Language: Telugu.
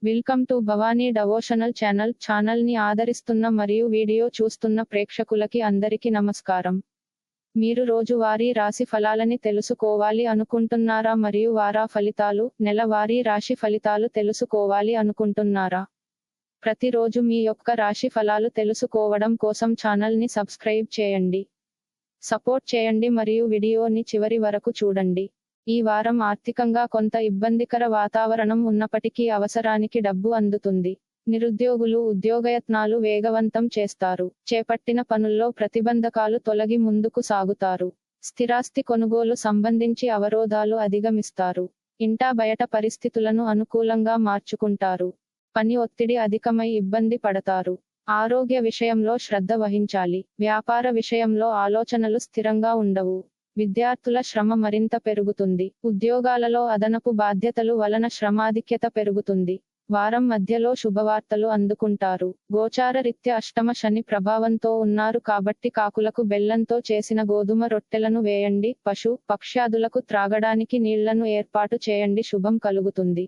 Welcome to Bhavani devotional channel ని ఆదరిస్తున్న మరియు వీడియో చూస్తున్న ప్రేక్షకులకి అందరికీ నమస్కారం. మీరు రోజువారీ రాశి ఫలాలని తెలుసుకోవాలి అనుకుంటున్నారా మరియు వార ఫలితాలు, నెలవారీ రాశి ఫలితాలు తెలుసుకోవాలి అనుకుంటున్నారా? ప్రతిరోజు మీ యొక్క రాశి ఫలాలు తెలుసుకోవడం కోసం ఛానల్ ని సబ్స్క్రైబ్ చేయండి. సపోర్ట్ చేయండి మరియు వీడియోని చివరి వరకు చూడండి. ఈ వారం ఆర్థికంగా కొంత ఇబ్బందికర వాతావరణం ఉన్నప్పటికీ అవసరానికి డబ్బు అందుతుంది. నిరుద్యోగులు ఉద్యోగయత్నాలు వేగవంతం చేస్తారు. చేపట్టిన పనుల్లో ప్రతిబంధకాలు తొలగి ముందుకు సాగుతారు. స్థిరాస్తి కొనుగోలు సంబంధించి అవరోధాలు అధిగమిస్తారు. ఇంటా బయట పరిస్థితులను అనుకూలంగా మార్చుకుంటారు. పని ఒత్తిడి అధికమై ఇబ్బంది పడతారు. ఆరోగ్య విషయంలో శ్రద్ధ వహించాలి. వ్యాపార విషయంలో ఆలోచనలు స్థిరంగా ఉండవు. విద్యార్థుల శ్రమ మరింత పెరుగుతుంది. ఉద్యోగాలలో అదనపు బాధ్యతలు వలన శ్రమాధిక్యత పెరుగుతుంది. వారం మధ్యలో శుభవార్తలు అందుకుంటారు. గోచార రీత్యా అష్టమ శని ప్రభావంతో ఉన్నారు కాబట్టి కాకులకు బెల్లంతో చేసిన గోధుమ రొట్టెలను వేయండి. పశు పక్ష్యాదులకు త్రాగడానికి నీళ్లను ఏర్పాటు చేయండి. శుభం కలుగుతుంది.